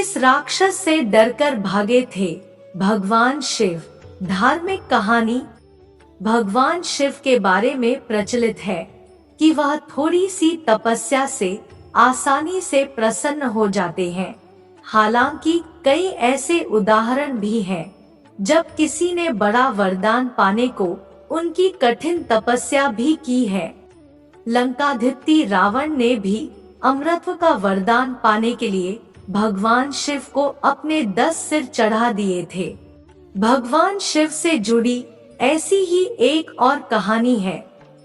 किस राक्षस से डरकर भागे थे भगवान शिव। धार्मिक कहानी। भगवान शिव के बारे में प्रचलित है कि वह थोड़ी सी तपस्या से आसानी से प्रसन्न हो जाते हैं। हालांकि कई ऐसे उदाहरण भी हैं जब किसी ने बड़ा वरदान पाने को उनकी कठिन तपस्या भी की है। लंकाधिपति रावण ने भी अमरत्व का वरदान पाने के लिए भगवान शिव को अपने 10 सिर चढ़ा दिए थे। भगवान शिव से जुड़ी ऐसी ही एक और कहानी है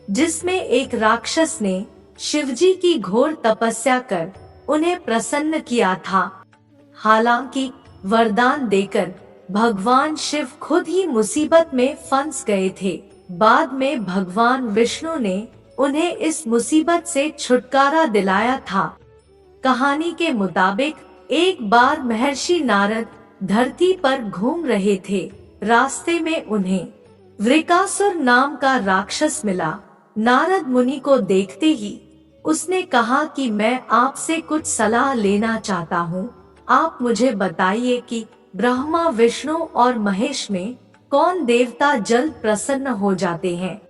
जिसमें एक राक्षस ने शिवजी की घोर तपस्या कर उन्हें प्रसन्न किया था। हालांकि वरदान देकर भगवान शिव खुद ही मुसीबत में फंस गए थे। बाद में भगवान विष्णु ने उन्हें इस मुसीबत से छुटकारा दिलाया था। कहानी के मुताबिक एक बार महर्षि नारद धरती पर घूम रहे थे। रास्ते में उन्हें वृकासुर नाम का राक्षस मिला। नारद मुनि को देखते ही उसने कहा कि मैं आपसे कुछ सलाह लेना चाहता हूँ। आप मुझे बताइए कि ब्रह्मा, विष्णु और महेश में कौन देवता जल्द प्रसन्न हो जाते हैं।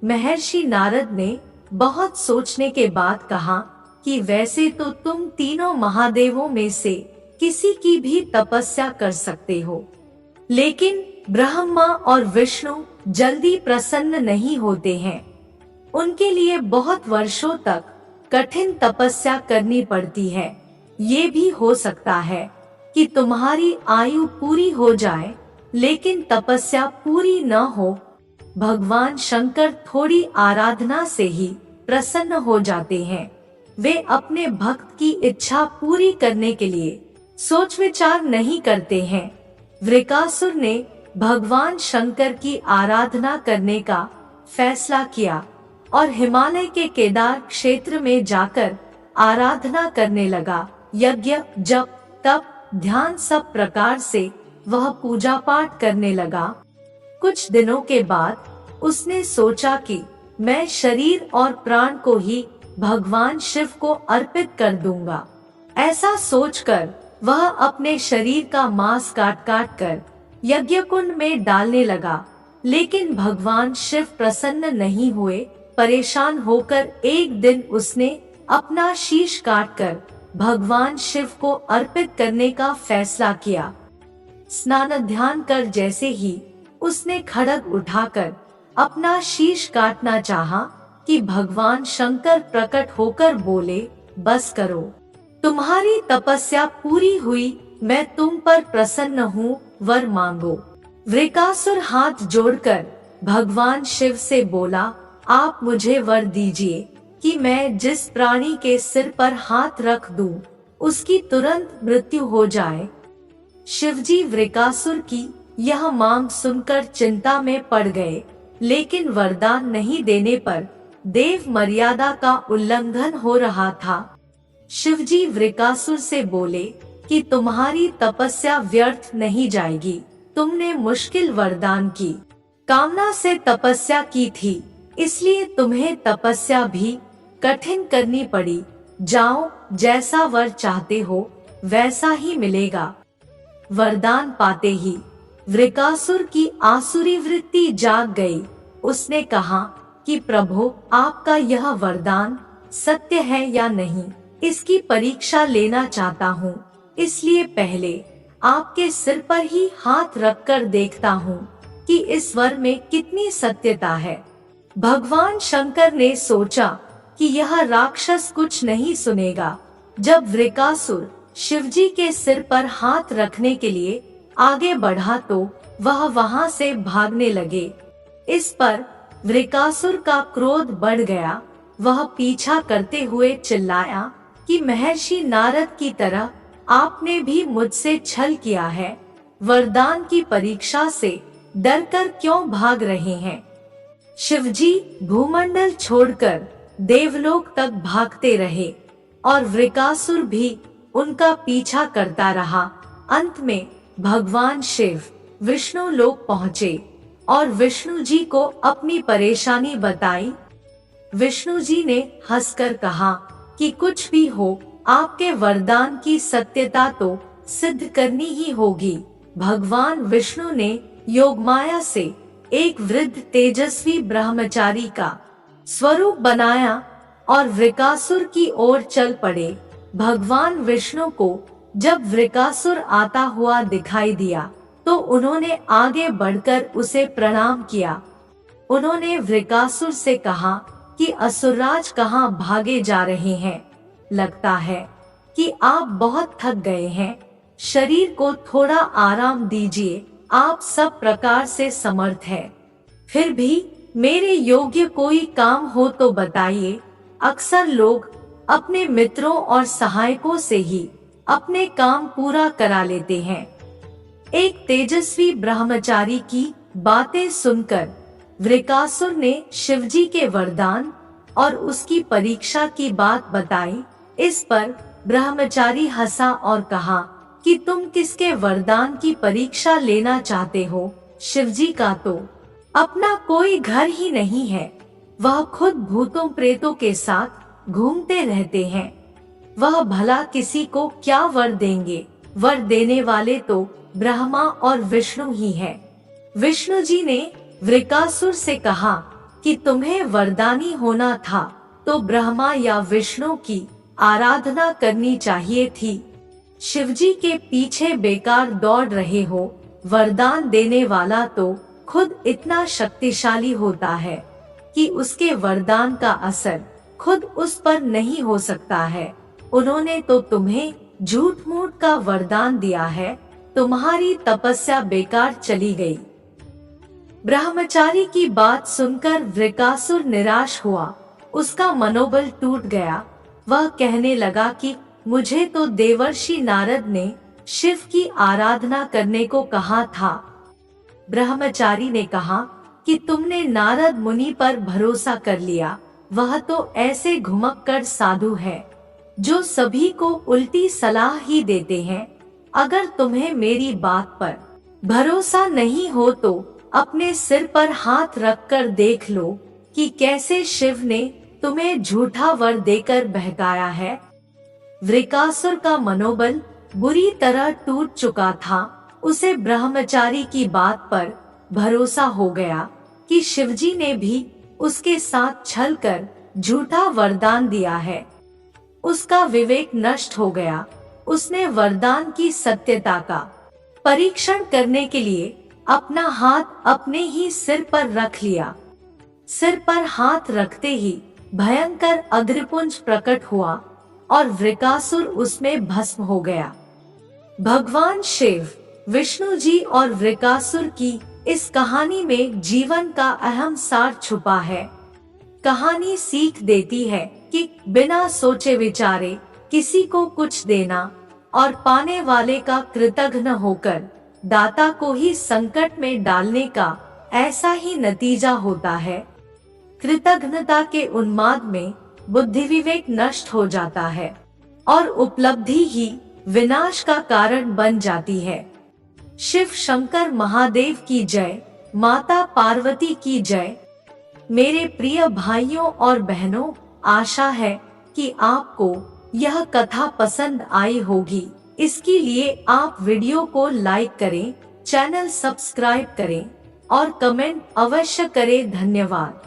महर्षि नारद ने बहुत सोचने के बाद कहा कि वैसे तो तुम तीनों महादेवों में से किसी की भी तपस्या कर सकते हो, लेकिन ब्रह्मा और विष्णु जल्दी प्रसन्न नहीं होते हैं। उनके लिए बहुत वर्षों तक कठिन तपस्या करनी पड़ती है। ये भी हो सकता है कि तुम्हारी आयु पूरी हो जाए लेकिन तपस्या पूरी न हो। भगवान शंकर थोड़ी आराधना से ही प्रसन्न हो जाते हैं। वे अपने भक्त की इच्छा पूरी करने के लिए सोच विचार नहीं करते हैं। वृकासुर ने भगवान शंकर की आराधना करने का फैसला किया और हिमालय के केदार क्षेत्र में जाकर आराधना करने लगा। यज्ञ, जप, तप, ध्यान सब प्रकार से वह पूजा पाठ करने लगा। कुछ दिनों के बाद उसने सोचा कि मैं शरीर और प्राण को ही भगवान शिव को अर्पित कर दूंगा। ऐसा सोचकर वह अपने शरीर का मांस काट काट कर यज्ञ कुंड में डालने लगा, लेकिन भगवान शिव प्रसन्न नहीं हुए। परेशान होकर एक दिन उसने अपना शीश काटकर भगवान शिव को अर्पित करने का फैसला किया। स्नान ध्यान कर जैसे ही उसने खड्ग उठाकर अपना शीश काटना चाहा कि भगवान शंकर प्रकट होकर बोले, बस करो, तुम्हारी तपस्या पूरी हुई, मैं तुम पर प्रसन्न हूँ, वर मांगो। वृकासुर हाथ जोड़कर भगवान शिव से बोला, आप मुझे वर दीजिए कि मैं जिस प्राणी के सिर पर हाथ रख दूं, उसकी तुरंत मृत्यु हो जाए। शिवजी वृकासुर की यह मांग सुनकर चिंता में पड़ गए, लेकिन वरदान नहीं देने पर देव मर्यादा का उल्लंघन हो रहा था। शिवजी वृकासुर से बोले कि तुम्हारी तपस्या व्यर्थ नहीं जाएगी। तुमने मुश्किल वरदान की कामना से तपस्या की थी, इसलिए तुम्हें तपस्या भी कठिन करनी पड़ी। जाओ, जैसा वर चाहते हो वैसा ही मिलेगा। वरदान पाते ही वृकासुर की आसुरी वृत्ति जाग गई। उसने कहा कि प्रभु, आपका यह वरदान सत्य है या नहीं, इसकी परीक्षा लेना चाहता हूँ। इसलिए पहले आपके सिर पर ही हाथ रखकर देखता हूँ कि इस वर में कितनी सत्यता है। भगवान शंकर ने सोचा कि यह राक्षस कुछ नहीं सुनेगा। जब वृकासुर शिवजी के सिर पर हाथ रखने के लिए आगे बढ़ा तो वह वहां से भागने लगे। इस पर वृकासुर का क्रोध बढ़ गया। वह पीछा करते हुए चिल्लाया कि महर्षि नारद की तरह आपने भी मुझसे छल किया है। वरदान की परीक्षा से डरकर क्यों भाग रहे हैं? शिवजी भूमंडल छोड़कर देवलोक तक भागते रहे और वृकासुर भी उनका पीछा करता रहा। अंत में भगवान शिव विष्णु लोक पहुँचे और विष्णु जी को अपनी परेशानी बताई। विष्णु जी ने हंसकर कहा कि कुछ भी हो, आपके वरदान की सत्यता तो सिद्ध करनी ही होगी। भगवान विष्णु ने योगमाया से एक वृद्ध तेजस्वी ब्रह्मचारी का स्वरूप बनाया और वृकासुर की ओर चल पड़े। भगवान विष्णु को जब वृकासुर आता हुआ दिखाई दिया तो उन्होंने आगे बढ़कर उसे प्रणाम किया। उन्होंने वृकासुर से कहा कि असुरराज कहाँ भागे जा रहे हैं? लगता है कि आप बहुत थक गए हैं, शरीर को थोड़ा आराम दीजिए, आप सब प्रकार से समर्थ हैं। फिर भी मेरे योग्य कोई काम हो तो बताइए। अक्सर लोग अपने मित्रों और सहायकों से ही अपने काम पूरा करा लेते हैं। एक तेजस्वी ब्रह्मचारी की बातें सुनकर वृकासुर ने शिवजी के वरदान और उसकी परीक्षा की बात बताई। इस पर ब्रह्मचारी हंसा और कहा कि तुम किसके वरदान की परीक्षा लेना चाहते हो? शिवजी का तो अपना कोई घर ही नहीं है, वह खुद भूतों प्रेतों के साथ घूमते रहते हैं। वह भला किसी को क्या वर देंगे? वर देने वाले तो ब्रह्मा और विष्णु ही हैं। विष्णु जी ने वृकासुर से कहा कि तुम्हें वरदानी होना था तो ब्रह्मा या विष्णु की आराधना करनी चाहिए थी। शिवजी के पीछे बेकार दौड़ रहे हो। वरदान देने वाला तो खुद इतना शक्तिशाली होता है कि उसके वरदान का असर खुद उस पर नहीं हो सकता है। उन्होंने तो तुम्हें झूठ मूठ का वरदान दिया है, तुम्हारी तपस्या बेकार चली गई। ब्रह्मचारी की बात सुनकर वृकासुर निराश हुआ, उसका मनोबल टूट गया। वह कहने लगा कि मुझे तो देवर्षि नारद ने शिव की आराधना करने को कहा था। ब्रह्मचारी ने कहा कि तुमने नारद मुनि पर भरोसा कर लिया। वह तो ऐसे घुमक्कड़ साधु है जो सभी को उल्टी सलाह ही देते हैं। अगर तुम्हें मेरी बात पर भरोसा नहीं हो तो अपने सिर पर हाथ रखकर देख लो कि कैसे शिव ने तुम्हें झूठा वर देकर बहकाया है। वृकासुर का मनोबल बुरी तरह टूट चुका था। उसे ब्रह्मचारी की बात पर भरोसा हो गया कि शिवजी ने भी उसके साथ छल कर झूठा वरदान दिया है। उसका विवेक नष्ट हो गया। उसने वरदान की सत्यता का परीक्षण करने के लिए अपना हाथ अपने ही सिर पर रख लिया। सिर पर हाथ रखते ही भयंकर अग्निपुंज प्रकट हुआ और वृकासुर उसमें भस्म हो गया। भगवान शिव, विष्णु जी और वृकासुर की इस कहानी में जीवन का अहम सार छुपा है। कहानी सीख देती है कि बिना सोचे विचारे किसी को कुछ देना और पाने वाले का कृतघ्न होकर दाता को ही संकट में डालने का ऐसा ही नतीजा होता है। कृतघ्नता के उन्माद में बुद्धि विवेक नष्ट हो जाता है और उपलब्धि ही विनाश का कारण बन जाती है। शिव शंकर महादेव की जय, माता पार्वती की जय। मेरे प्रिय भाइयों और बहनों, आशा है कि आपको यह कथा पसंद आई होगी। इसके लिए आप वीडियो को लाइक करें, चैनल सब्सक्राइब करें और कमेंट अवश्य करें। धन्यवाद।